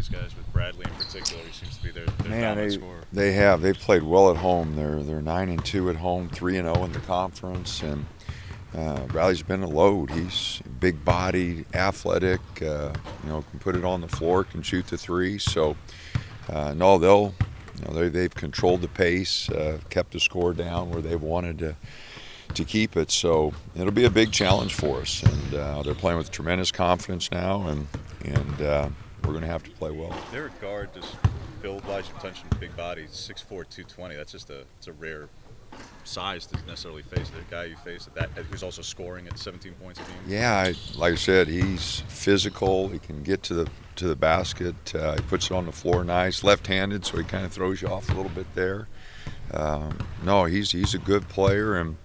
these guys, with Bradley in particular. He seems to be their dominant scorer. They've played well at home. They're 9-2 at home, 3-0 in the conference, and Bradley's been a load. He's big bodied, athletic. Can put it on the floor, can shoot the three. So no, they've controlled the pace, kept the score down where they wanted to keep it. So it'll be a big challenge for us, and they're playing with tremendous confidence now, and we're going to have to play well. Their guard, just build-wise, you mentioned big body, 6'4", 220. That's just it's a rare size to necessarily face. The guy you face who's also scoring at 17 points a game. Yeah, like I said, he's physical. He can get to the basket. He puts it on the floor nice. Left-handed, so he kind of throws you off a little bit there. No, he's a good player, and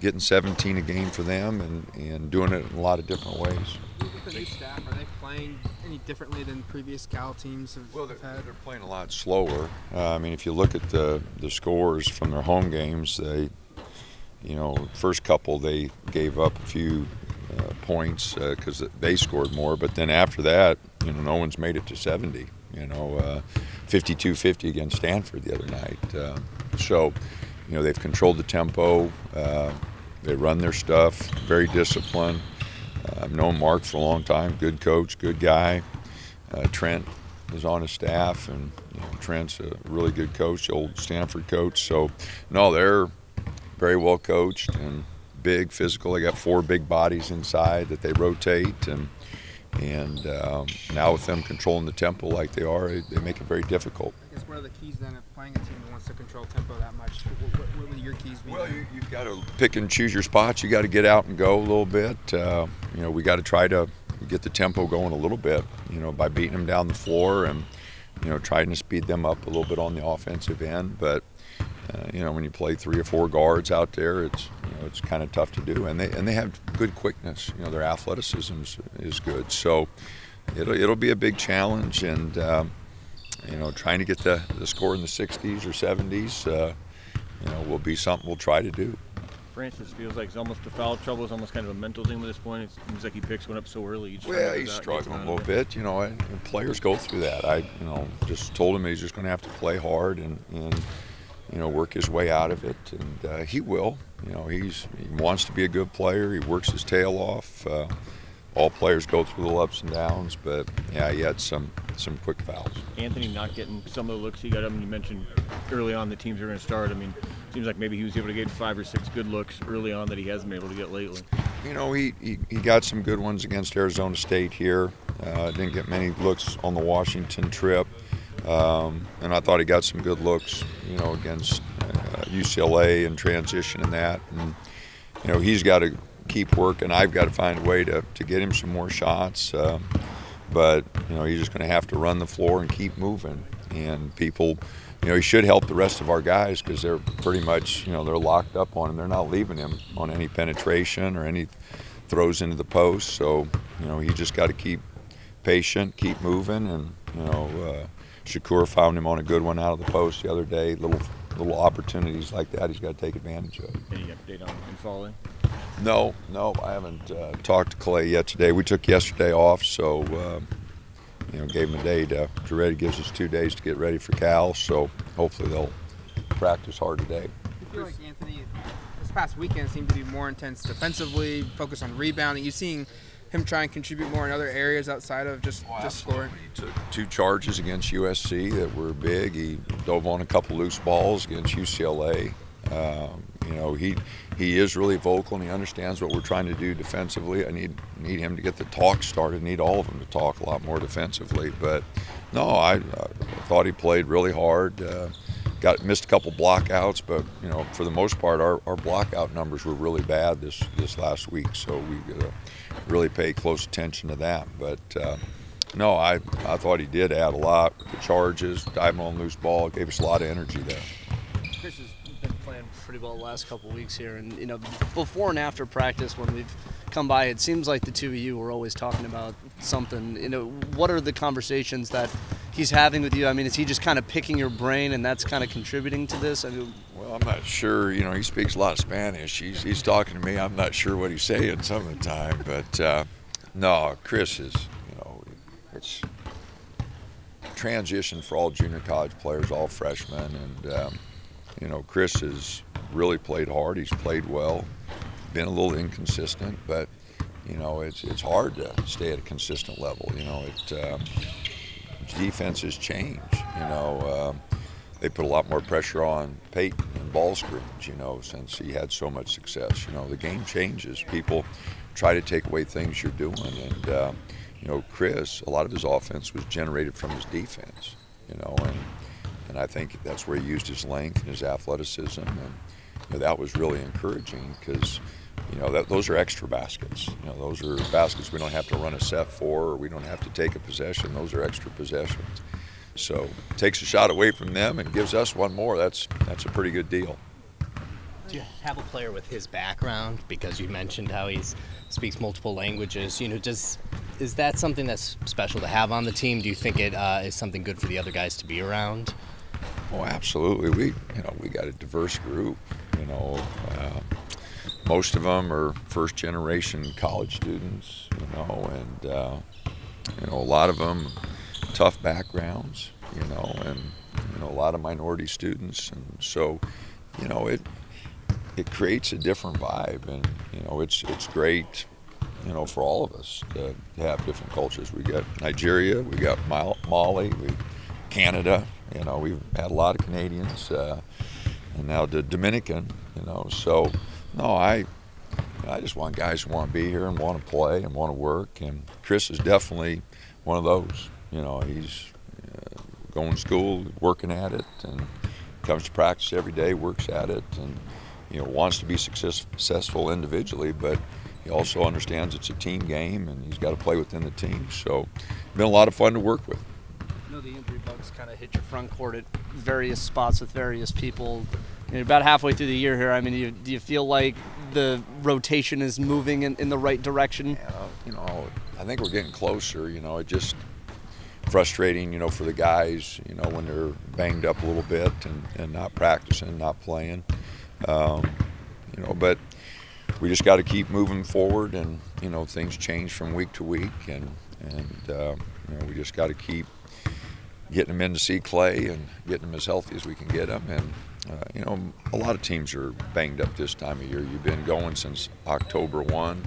getting 17 a game for them, and doing it in a lot of different ways. With the new staff, are they playing any differently than previous Cal teams have had? They're playing a lot slower. If you look at the scores from their home games, first couple they gave up a few points because they scored more, but then after that, no one's made it to 70. 52-50 against Stanford the other night. So they've controlled the tempo. They run their stuff, very disciplined. I've known Mark for a long time, good coach, good guy. Trent is on his staff, and Trent's a really good coach, old Stanford coach. So, no, they're very well coached and big, physical. They got 4 big bodies inside that they rotate, and now with them controlling the tempo like they are, they make it very difficult. I guess what are the keys then of playing a team that wants to control tempo that much? What would your keys be? Well, you've got to pick and choose your spots. You got to get out and go a little bit. We got to try to get the tempo going a little bit, by beating them down the floor and, trying to speed them up a little bit on the offensive end. But, when you play 3 or 4 guards out there, it's kind of tough to do. And they have good quickness. Their athleticism is good. So it'll be a big challenge, and trying to get the score in the 60s or 70s, will be something we'll try to do. Francis feels like it's almost the foul trouble is almost kind of a mental thing at this point. It seems like he picks one up so early. He's struggling a little bit. And players go through that. I just told him he's just going to have to play hard and work his way out of it, and he will. He wants to be a good player. He works his tail off. All players go through little ups and downs, but yeah, he had some quick fouls. Anthony not getting some of the looks he got. You mentioned early on the teams are going to start. Seems like maybe he was able to get 5 or 6 good looks early on that he hasn't been able to get lately. He got some good ones against Arizona State here. Didn't get many looks on the Washington trip. And I thought he got some good looks, against UCLA and transition and that. And, he's got to keep working. I've got to find a way to get him some more shots. But, he's just going to have to run the floor and keep moving. And people, he should help the rest of our guys because they're pretty much, they're locked up on him. They're not leaving him on any penetration or any throws into the post. So, he just got to keep patient, keep moving. And, Shakur found him on a good one out of the post the other day. Little opportunities like that he's got to take advantage of. Any update on him falling? No, I haven't talked to Clay yet today. We took yesterday off, so gave him a day to ready. Gives us 2 days to get ready for Cal, so hopefully they'll practice hard today. I feel like Anthony, this past weekend seemed to be more intense defensively, focus on rebounding. You seeing him try and contribute more in other areas outside of just scoring? He took 2 charges against USC that were big. He dove on a couple loose balls against UCLA. He is really vocal, and he understands what we're trying to do defensively. I need him to get the talk started. I need all of them to talk a lot more defensively. But no, I thought he played really hard. Missed a couple blockouts, but for the most part, our blockout numbers were really bad this last week. So we gotta really pay close attention to that. But no, I thought he did add a lot. The charges, diving on loose ball, gave us a lot of energy there. Chris has been playing pretty well the last couple of weeks here, and before and after practice when we've come by, it seems like the two of you were always talking about something. What are the conversations that he's having with you? Is he just kind of picking your brain and that's kind of contributing to this? Well, I'm not sure. He speaks a lot of Spanish. He's talking to me. I'm not sure what he's saying some of the time, but no, Chris is, transition for all junior college players, all freshmen, and you know, Chris has really played hard. He's played well, been a little inconsistent, but you know, it's hard to stay at a consistent level. You know, defenses change. You know, they put a lot more pressure on Peyton and ball screens. You know, since he had so much success. You know, the game changes. People try to take away things you're doing, and you know, Chris, a lot of his offense was generated from his defense. You know, and I think that's where he used his length and his athleticism, and you know, that was really encouraging because, you know, those are extra baskets. You know, those are baskets we don't have to run a set for, or we don't have to take a possession. Those are extra possessions. So takes a shot away from them and gives us one more. That's a pretty good deal. Do you have a player with his background, because you mentioned how he speaks multiple languages? You know, is that something that's special to have on the team? Do you think it is something good for the other guys to be around? Oh, absolutely. We got a diverse group. You know, most of them are first-generation college students. You know, and you know, a lot of them tough backgrounds. You know, and you know, a lot of minority students, and so you know, it creates a different vibe, and you know, it's great. You know, for all of us to have different cultures. We got Nigeria, we got Mali, Canada. You know, we've had a lot of Canadians, and now the Dominican. You know, so no, I just want guys who want to be here and want to play and want to work. And Chris is definitely one of those. You know, he's going to school, working at it, and comes to practice every day, works at it, and you know, wants to be successful individually, but he also understands it's a team game, and he's got to play within the team. So, it's been a lot of fun to work with. I know the injury bugs kind of hit your front court at various spots with various people. You know, about halfway through the year here, I mean, do you feel like the rotation is moving in the right direction? Yeah, you know, I think we're getting closer. You know, it just frustrating, you know, for the guys, you know, when they're banged up a little bit and not practicing, not playing. You know, but we just got to keep moving forward, and you know, things change from week to week, and you know, we just got to keep getting them in to see Clay and getting them as healthy as we can get them. And you know, a lot of teams are banged up this time of year. You've been going since October 1,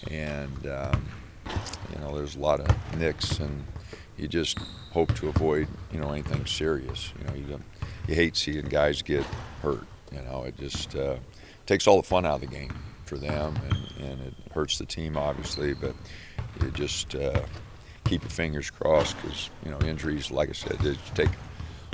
and you know, there's a lot of nicks, and you just hope to avoid, you know, anything serious. You know, you hate seeing guys get hurt. You know, it just takes all the fun out of the game for them, and it hurts the team, obviously, but you just keep your fingers crossed, because, you know, injuries, like I said, they take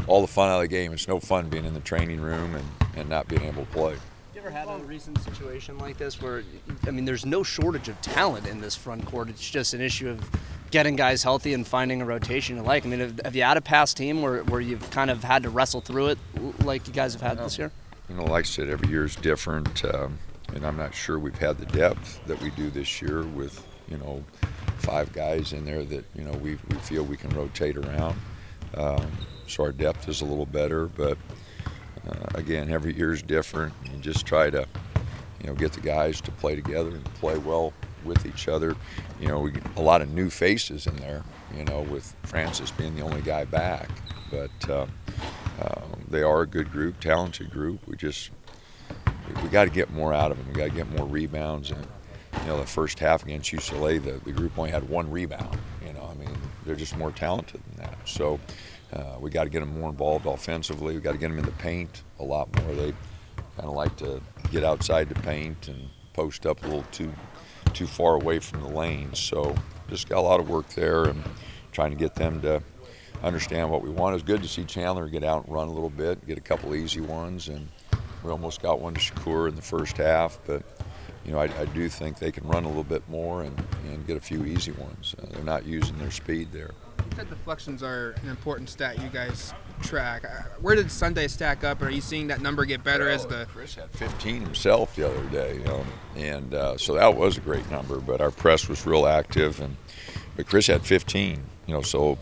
all the fun out of the game. It's no fun being in the training room and not being able to play. You ever had a recent situation like this where, I mean, there's no shortage of talent in this front court. It's just an issue of getting guys healthy and finding a rotation you like? I mean, have you had a past team where you've kind of had to wrestle through it like you guys have had this year? You know, like I said, every year is different, and I'm not sure we've had the depth that we do this year with, you know, 5 guys in there that, you know, we feel we can rotate around. So our depth is a little better, but again, every year is different. You just try to, you know, get the guys to play together and play well with each other. You know, we get a lot of new faces in there, you know, with Francis being the only guy back, but they are a good group, talented group. We got to get more out of them. We got to get more rebounds. And you know, the first half against UCLA, the group only had 1 rebound. You know, I mean, they're just more talented than that. So we got to get them more involved offensively. We got to get them in the paint a lot more. They kind of like to get outside the paint and post up a little too far away from the lanes. So just got a lot of work there, and trying to get them to understand what we want. It's good to see Chandler get out and run a little bit, get a couple easy ones, and we almost got one to Shakur in the first half, but you know, I do think they can run a little bit more and get a few easy ones. They're not using their speed there. You said deflections are an important stat you guys track. Where did Sunday stack up? Are you seeing that number get better as the... Chris had 15 himself the other day, you know, and so that was a great number, but our press was real active, but Chris had 15, you know, so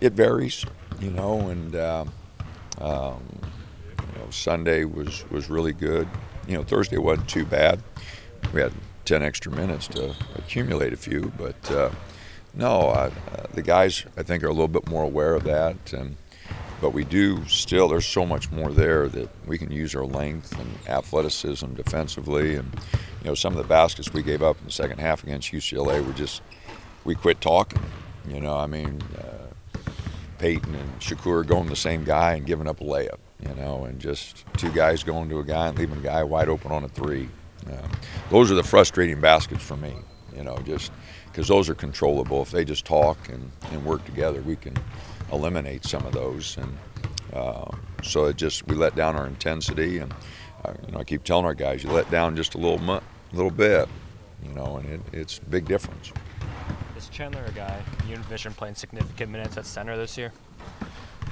it varies, you know, and you know, Sunday was really good. You know, Thursday wasn't too bad. We had 10 extra minutes to accumulate a few, but No, the guys I think are a little bit more aware of that, but we do still. There's so much more there that we can use our length and athleticism defensively, and some of the baskets we gave up in the second half against UCLA were just we quit talking. Peyton and Shakur going the same guy and giving up a layup, and just two guys going to a guy and leaving a guy wide open on a three. Those are the frustrating baskets for me, just because those are controllable. If they just talk and work together, we can eliminate some of those. And so we let down our intensity, and I keep telling our guys, you let down just a little bit, and it's a big difference. Is Chandler a guy you envision playing significant minutes at center this year?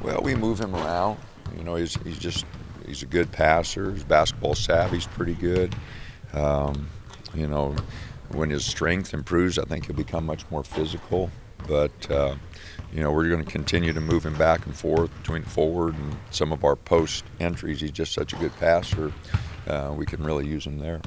Well, we move him around. He's a good passer. His basketball savvy's pretty good. When his strength improves, I think he'll become much more physical. But we're going to continue to move him back and forth between forward and some of our post entries. He's just such a good passer. We can really use him there.